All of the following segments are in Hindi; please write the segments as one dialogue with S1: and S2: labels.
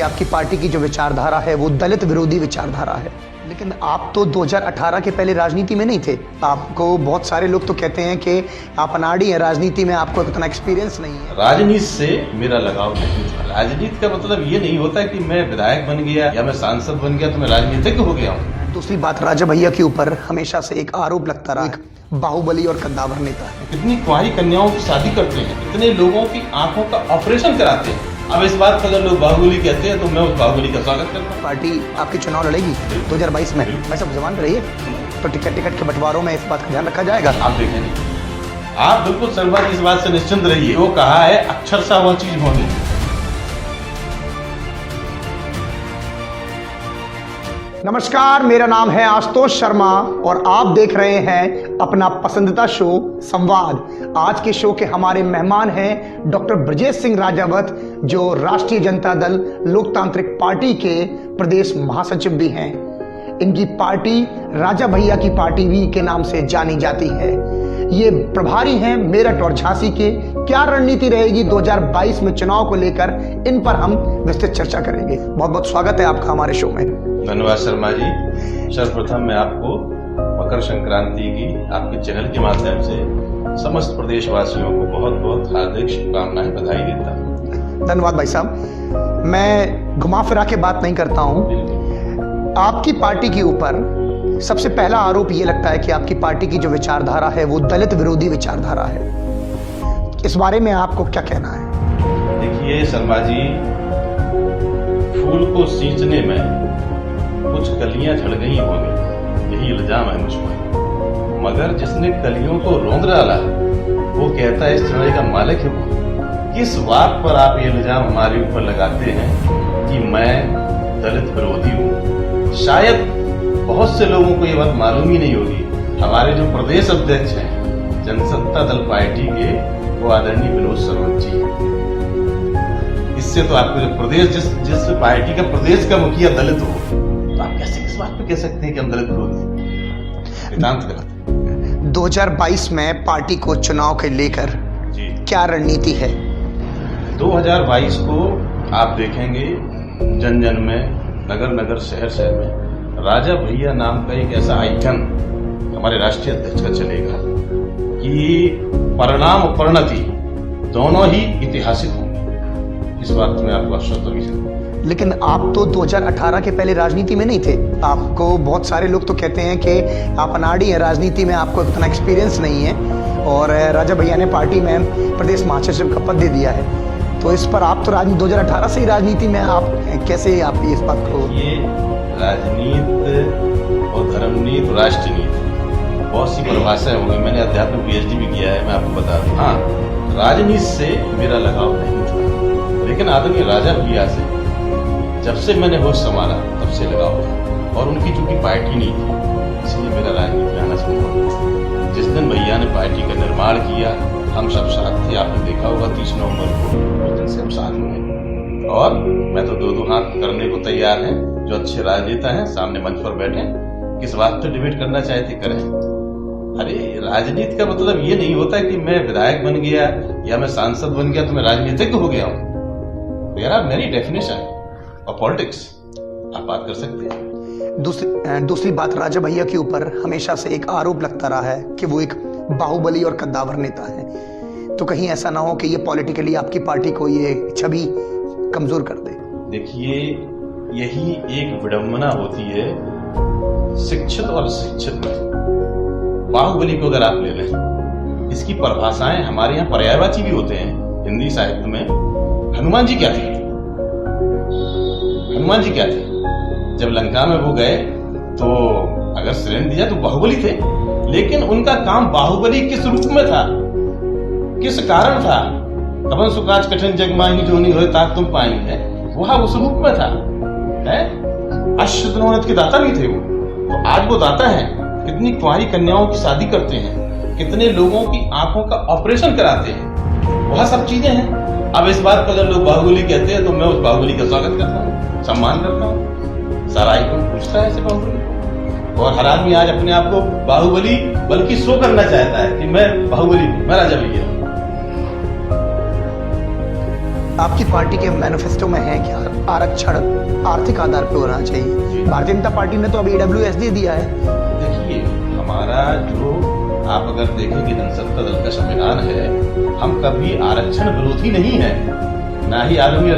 S1: कि आपकी पार्टी की जो विचारधारा है वो दलित विरोधी विचारधारा है, लेकिन आप तो 2018 के पहले राजनीति में नहीं थे। आपको बहुत सारे लोग तो कहते हैं कि आप अनाड़ी हैं, राजनीति में आपको इतना एक्सपीरियंस नहीं है।
S2: राजनीति से मेरा लगाव नहीं था। राजनीति का मतलब ये नहीं होता कि मैं विधायक बन गया या मैं सांसद बन गया तो मैं राजनीतिज्ञ हो गया हूँ।
S1: दूसरी बात, राजा भैया के ऊपर हमेशा से एक आरोप लगता रहा, एक बाहुबली और कद्दावर नेता है।
S2: कितनी कुंवारी कन्याओं की शादी करते हैं, कितने लोगों की आंखों का ऑपरेशन कराते हैं। अब इस बात पर अगर लोग बाहुबली कहते हैं तो मैं उस बाहुबली का स्वागत करता हूँ।
S1: पार्टी आपकी चुनाव लड़ेगी 2022 में, मैं सब जवान रहिए तो टिकट के बंटवारों में इस बात का ध्यान रखा जाएगा।
S2: आप देखेंगे, आप बिल्कुल सर्वदा इस बात से निश्चिंत रहिए। वो कहा है अक्षरशः वह चीज होगी।
S1: नमस्कार, मेरा नाम है आशुतोष शर्मा और आप देख रहे हैं अपना पसंदीदा शो संवाद। आज के शो के हमारे मेहमान हैं डॉक्टर ब्रजेश सिंह राजावत, जो राष्ट्रीय जनता दल लोकतांत्रिक पार्टी के प्रदेश महासचिव भी हैं। इनकी पार्टी राजा भैया की पार्टी भी के नाम से जानी जाती है। ये प्रभारी हैं मेरठ और झांसी के। क्या रणनीति रहेगी 2022 में चुनाव को लेकर, इन पर हम विस्तृत चर्चा करेंगे। बहुत बहुत स्वागत है आपका हमारे शो में।
S2: धन्यवाद शर्मा जी। सर्वप्रथम मैं आपको मकर संक्रांति की आपके चैनल के माध्यम से समस्त प्रदेशवासियों को बहुत बहुत हार्दिक शुभकामनाएं, बधाई देता हूँ।
S1: धन्यवाद भाई साहब। मैं घुमा फिरा के बात नहीं करता हूँ। आपकी पार्टी के ऊपर सबसे पहला आरोप ये लगता है कि आपकी पार्टी की जो विचारधारा है वो दलित विरोधी विचारधारा है। इस बारे में आपको क्या कहना है?
S2: देखिए शर्मा जी, फूल को सींचने में कुछ कलियां झड़ गई होंगी, यही इल्जाम है मुझ पर। मगर जिसने कलियों को रोंद डाला वो कहता है इस चिड़ै का मालिक है वो। किस बात पर आप ये इल्जाम हमारे ऊपर लगाते हैं कि मैं दलित विरोधी हूँ? शायद बहुत से लोगों को ये बात मालूम ही नहीं होगी। हमारे जो प्रदेश अध्यक्ष हैं जनसत्ता दल पार्टी के, वो आदरणीय विनोद सरवत जी हैं। इससे तो आपको जो प्रदेश जिस पार्टी का प्रदेश का मुखिया दलित हो, तो आप कैसे किस बात पे कह सकते हैं कि हम दलित विरोधी? नितांत गलत।
S1: 2022 में पार्टी को चुनाव के लेकर क्या रणनीति है?
S2: 2022 को आप देखेंगे जन जन में, नगर नगर, शहर शहर में राजा भैया नाम का एक ऐसा आइकन हमारे राष्ट्रीय अध्यक्ष का चलेगा कि परिणाम और परिणति दोनों ही ऐतिहासिक होंगे। इस बात में आपको आश्वस्त होगी।
S1: लेकिन आप तो 2018 के पहले राजनीति में नहीं थे। आपको बहुत सारे लोग तो कहते हैं कि आप अनाड़ी हैं, राजनीति में आपको इतना एक्सपीरियंस नहीं है, और राजा भैया ने पार्टी में प्रदेश महासचिव का पद दे दिया है। तो इस पर आप तो 2018 से ही राजनीति में, आप कैसे आप इस बात को?
S2: ये राजनीति और धर्मनीति, राष्ट्रनीति, बहुत सी परिभाषाएं होंगी। मैंने अध्यात्म में पीएचडी भी किया है, मैं आपको बता दूं। हाँ, राजनीति से मेरा लगाव नहीं था, लेकिन आदरणीय राजा भैया से जब से मैंने होश संभाला तब से लगाव था। और उनकी चूंकि पार्टी नहीं थी, इसलिए मेरा राजनीति में आना संभव था। जिस दिन भैया ने पार्टी का निर्माण किया, हम सब साथ थे। आपने देखा होगा 30 नवंबर को, उस दिन से हम साथ हुए। और मैं तो दो हाथ करने को तैयार हैं। जो अच्छे राजनेता हैं सामने मंच पर बैठे, किस बात पर डिबेट करना चाहते करें। अरे राजनीति का मतलब ये नहीं होता कि मैं विधायक बन गया या मैं सांसद बन गया तो मैं राजनीतिज्ञ हो गया हूँ। There are many definition of politics, आप बात कर सकते हैं।
S1: दूसरी बात, राजा भैया के ऊपर हमेशा से एक आरोप लगता रहा है कि वो एक बाहुबली और कद्दावर नेता है। तो कहीं ऐसा ना हो कि ये पॉलिटिकली आपकी पार्टी को ये छवि कमजोर कर दे?
S2: देखिए, यही एक विडंबना होती है शिक्षित और शिक्षित में। बाहुबली को अगर आप ले लें, इसकी परिभाषाएं हमारे यहाँ पर्यायवाची भी होते हैं हिंदी साहित्य में। हनुमान जी क्या थे? हनुमान जी क्या थे? जब लंका में वो गए तो अगर श्रेण दिया तो बाहुबली थे, लेकिन उनका काम बाहुबली किस रूप में था, किस कारण था? कवन सुकाज कठिन जग माही जो नहीं होए ताक तुम पाई है, वह उस रूप में था। अश्वत्थामा के दाता नहीं थे वो, तो आज वो दाता है। कितनी कुंवारी कन्याओं की शादी करते हैं, कितने लोगों की आंखों का ऑपरेशन कराते हैं, वह सब चीजें हैं। अब इस बात पर अगर लोग बाहुबली कहते हैं तो मैं उस बाहुबली का स्वागत करता हूँ, सम्मान करता हूँ। सारा आइकन पूछता है ऐसे बाहुबली, और हर आदमी आज अपने आप को बाहुबली बल्कि शो करना चाहता है कि मैं बाहुबली हूँ, मैं राजा भैया हूँ।
S1: आपकी पार्टी के मैनिफेस्टो में है क्या आरक्षण आर्थिक आधार पर होना चाहिए? भारतीय जनता पार्टी ने तो अभी ईडब्ल्यूएस दे दिया है।
S2: देखिए, हमारा जो आप अगर देखेंगे जनसत्ता दल का संविधान है, हम कभी आरक्षण विरोधी नहीं है, ना ही आदरणीय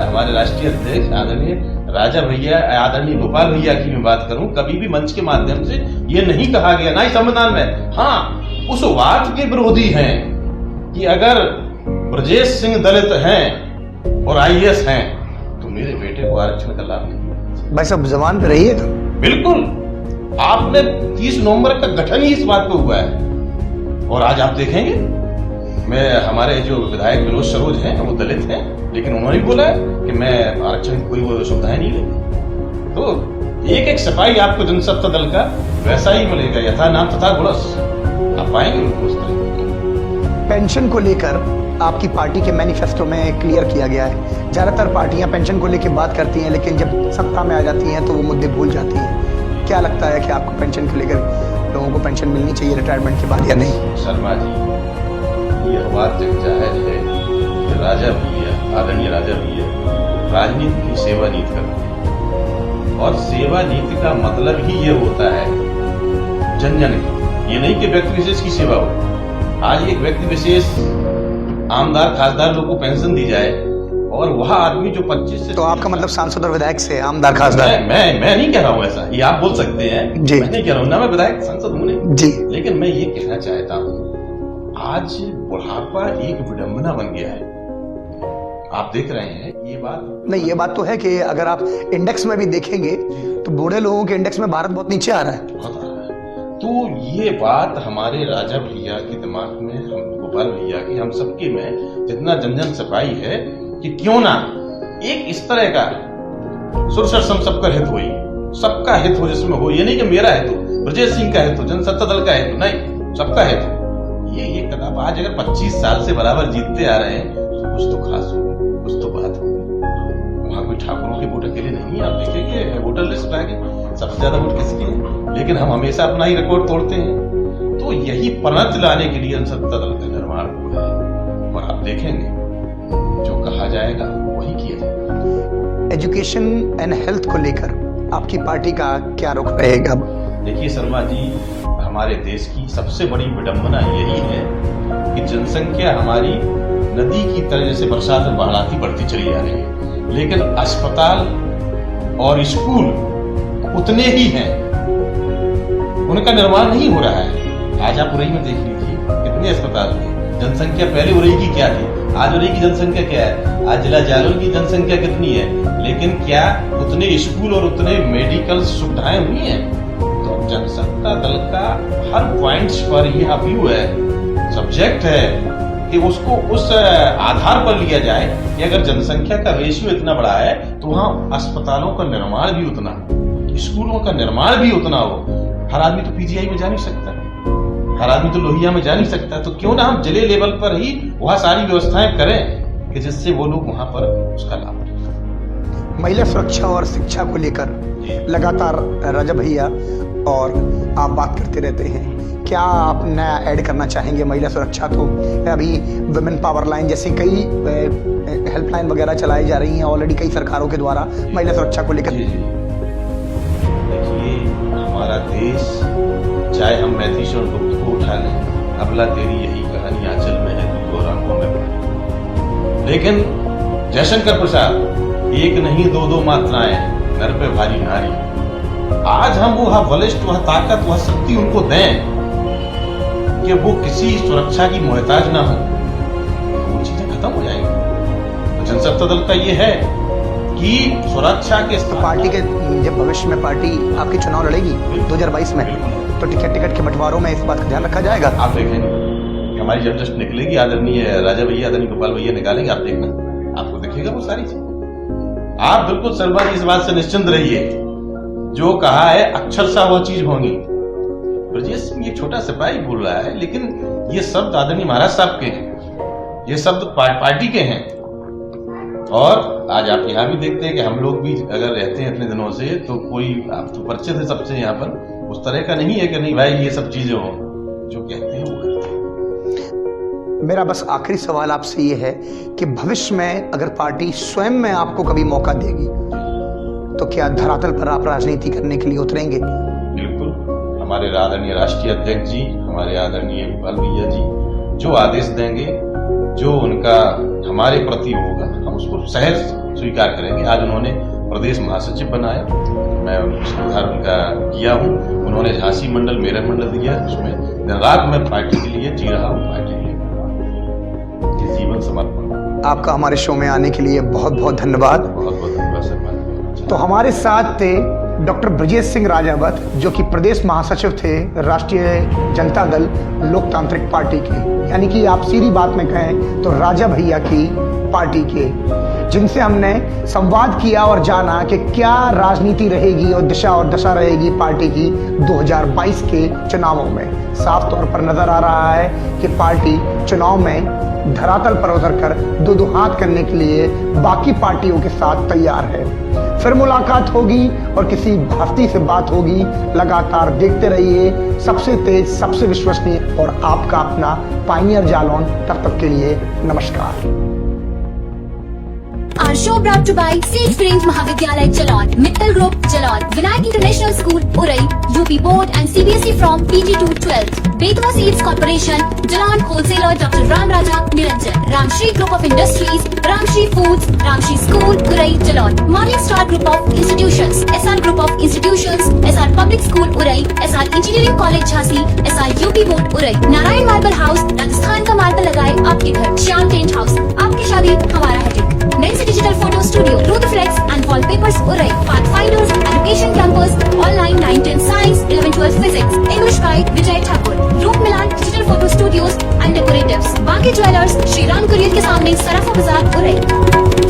S2: हमारे राष्ट्रीय अध्यक्ष आदरणीय राजा भैया आदरणीय गोपाल भैया की मैं बात करूं, कभी भी मंच के माध्यम से ये नहीं कहा गया, ना ही संविधान में। हाँ, उस बात के विरोधी हैं कि अगर ब्रजेश सिंह दलित हैं और आईएएस हैं तो मेरे बेटे को आरक्षण का लाभ नहीं।
S1: भाई साहब जबान पे रहिएगा।
S2: बिल्कुल, आपने 30 नवंबर का गठन ही इस बात पे हुआ है। और आज आप देखेंगे, मैं हमारे जो विधायक विनोद सरोज हैं वो दलित हैं, लेकिन उन्होंने भी बोला है कि मैं आरक्षण की कोई वो सुविधाएं नहीं लेंगे। तो एक एक सिपाही आपको जनसत्ता दल का वैसा ही मिलेगा, यथा नाम तथा गुणस, आप पाएंगे उनको उस तरह।
S1: पेंशन को लेकर आपकी पार्टी के मैनिफेस्टो में क्लियर किया गया है, ज्यादातर पार्टियां पेंशन को लेकर बात करती हैं, लेकिन जब सत्ता में आ जाती हैं तो वो मुद्दे भूल जाती हैं। क्या लगता है कि आपको पेंशन को लेकर लोगों को पेंशन मिलनी चाहिए रिटायरमेंट के बाद या नहीं?
S2: शर्मा जी, यह बात जग जाहिर है कि राजा भैया आदरणीय राजा भैया राजनीति की सेवा नीति करते हैं, और सेवा नीति का मतलब ही ये होता है जन जन की, ये नहीं कि व्यक्ति विशेष की सेवा हो। आज एक व्यक्ति विशेष आमदार खासदार लोग को पेंशन दी जाए और वह आदमी जो 25 से,
S1: तो आपका मतलब सांसद और विधायक से आमदार खासदार?
S2: मैं नहीं कह रहा हूँ ऐसा, ये आप बोल सकते हैं जी। मैं नहीं कह रहा हूँ ना, मैं विधायक सांसद हूँ नहीं
S1: जी, लेकिन
S2: मैं ये कहना चाहता हूँ आज बुढ़ापा एक विडंबना बन गया है। आप देख रहे हैं ये बात
S1: नहीं, ये बात तो है कि अगर आप इंडेक्स में भी देखेंगे तो बूढ़े लोगों के इंडेक्स में भारत बहुत नीचे आ रहा है।
S2: तो ये बात हमारे राजा भैया के दिमाग में, हम गोपाल भैया की, हम सबके में जितना जन जन सिपाही है कि क्यों ना एक इस तरह का सुरसर सबका हित हो, सबका हित हो, जिसमें हो ये नहीं कि मेरा हित हो, ब्रजेश सिंह का हित हो, जनसत्ता दल का हित हो, नहीं, सबका हित हो। ये कदम आज अगर 25 साल से बराबर जीतते आ रहे हैं तो कुछ तो खास होगी, कुछ तो बात होगी। वहां कोई ठाकुरों के वोट अकेले नहीं है, आप देखेंगे वोटर लिस्ट आगे सबसे ज्यादा वोट किसके हैं, लेकिन हम हमेशा अपना ही रिकॉर्ड तोड़ते हैं। तो यही प्रणत लाने के लिए जनसत्ता दल का निर्माण हुआ है, और आप देखेंगे जो कहा जाएगा वही किया जाएगा।
S1: एजुकेशन एंड हेल्थ को लेकर आपकी पार्टी का क्या रुख रहेगा?
S2: देखिए शर्मा जी, हमारे देश की सबसे बड़ी विडंबना यही है कि जनसंख्या हमारी नदी की तरह जैसे बरसात में बढ़ती बढ़ती चली जा रही है, लेकिन अस्पताल और स्कूल उतने ही हैं, उनका निर्माण नहीं हो रहा है। आज आप उरई में देख लीजिए कितने अस्पताल हैं, जनसंख्या पहले उरई की क्या थी, आज उरई की जनसंख्या क्या है, आज जिला जालौन की जनसंख्या कितनी है, लेकिन क्या उतने स्कूल और उतने मेडिकल सुविधाएं हुई हैं? तो जनसत्ता दल का हर पॉइंट्स पर यह व्यू है, सब्जेक्ट है कि उसको उस आधार पर लिया जाए कि अगर जनसंख्या का रेशियो इतना बड़ा है तो वहां अस्पतालों का निर्माण भी उतना, स्कूलों का निर्माण भी उतना हो। हर आदमी तो पीजीआई में जा नहीं सकता, हर आदमी तो लोहिया में जा नहीं सकता, तो क्यों ना हम जिले लेवल पर ही वहां सारी व्यवस्थाएं करें कि जिससे वो लोग वहां पर उसका लाभ उठाएं।
S1: महिला सुरक्षा और शिक्षा को लेकर लगातार राजा भैया और आप बात करते रहते हैं, क्या आप नया ऐड करना चाहेंगे? महिला सुरक्षा तो अभी वुमेन पावर लाइन जैसी कई हेल्पलाइन वगैरह चलाई जा रही हैं ऑलरेडी कई सरकारों के द्वारा महिला सुरक्षा को लेकर।
S2: देखिए, हमारा देश, चाहे हम मैथी और गुप्त को उठा लें, अबला तेरी यही कहानी आंचल में है, तू दो रंगों में पड़ी। लेकिन जयशंकर प्रसाद, एक नहीं दो मात्राएं, नर पे भारी नारी। आज हम वह बलिष्ठ, वह ताकत, वह शक्ति उनको दें कि वो किसी सुरक्षा की मोहताज ना हो, तो वो चीजें खत्म हो जाएंगी। तो जनसत्ता दल का ये है कि सुरक्षा के
S1: तो पार्टी के जब भविष्य में पार्टी आपकी चुनाव लड़ेगी 2022 में, तो टिकट के बंटवारों में इस बात का ध्यान रखा जाएगा?
S2: आप देखेंगे हमारी जब जस्ट निकलेगी, आदरणीय राजा भैया आदरणीय गोपाल भैया निकालेंगे, आप देखना, आपको दिखेगा वो सारी चीज। आप बिल्कुल शर्मा जी इस बात से निश्चिंत रहिए, जो कहा है अक्षरशः वह चीज होंगी। ब्रजेश सिंह ये छोटा सिपाही बोल रहा है, लेकिन ये शब्द आदरणीय महाराज साहब के हैं, ये शब्द पार्टी के हैं। और आज आप यहाँ भी देखते हैं कि हम लोग भी अगर रहते हैं इतने दिनों से, तो कोई आप तो परिचित है सबसे यहाँ पर, उस तरह का नहीं है कि नहीं भाई ये सब चीजें हो, जो कहते हैं वो करते हैं।
S1: मेरा बस आखिरी सवाल आपसे ये है कि भविष्य में अगर पार्टी स्वयं में आपको कभी मौका देगी तो क्या धरातल पर आप राजनीति करने के लिए उतरेंगे?
S2: बिल्कुल, हमारे आदरणीय राष्ट्रीय अध्यक्ष जी, हमारे आदरणीय गोपाल भैया जी जो आदेश देंगे, जो उनका हमारे प्रति होगा, हम उसको सहज स्वीकार करेंगे। आज उन्होंने प्रदेश महासचिव बनाया, मैं सुधार उनका किया हूँ। उन्होंने झांसी मंडल, मेरठ मंडल दिया, उसमें दिन रात मैं पार्टी के लिए जी रहा हूँ, पार्टी के लिए ये जीवन समर्पण।
S1: आपका हमारे शो में आने के लिए बहुत बहुत धन्यवाद।
S2: बहुत बहुत धन्यवाद सर।
S1: तो हमारे साथ थे डॉक्टर ब्रजेश सिंह राजावत, जो कि प्रदेश महासचिव थे राष्ट्रीय जनता दल लोकतांत्रिक पार्टी के, यानी कि आप सीधी बात में कहें तो राजा भैया की पार्टी के, जिनसे हमने संवाद किया और जाना कि क्या राजनीति रहेगी और दशा रहेगी पार्टी की 2022 के चुनावों में। साफ तौर पर नजर आ रहा है कि पार्टी चुनाव में धरातल पर उतरकर दो हाथ करने के लिए बाकी पार्टियों के साथ तैयार है। फिर मुलाकात होगी और किसी हस्ती से बात होगी। लगातार देखते रहिए सबसे तेज, सबसे विश्वसनीय और आपका अपना पायनियर जालौन। तब तक के लिए नमस्कार।
S3: Our show brought to by Sage Grange Mahavidyalaya Jalon, Mittal Group Jalon, Vinayak International School Urai, UP Board and CBSE from PG to 12th, Betwa Seeds Corporation, Jalon Wholesaler Dr. Ram Raja Niranjan, Ramshri Group of Industries, Ramshri Foods, Ramshri School Urai Jalon, Morning Star Group of Institutions, SR Group of Institutions, SR Public School Urai, SR Engineering College Jhansi, SR UP Board Urai, Narayan Marble House, Rajasthan का मार्बल लगाए आपके घर, श्याम टेंट हाउस, आपकी शादी हमारा है। Next Digital Photo Studio, Rutherflex and Wallpapers Urai, Pathfinders, Education Campus, Online 9-10 Science, 11-12 Physics, English by Vijay Thakur, Roop Milan Digital Photo Studios and Decoratives, Baki Jewelers, Shri Ram Courier के सामने सराफा बाजार उरई।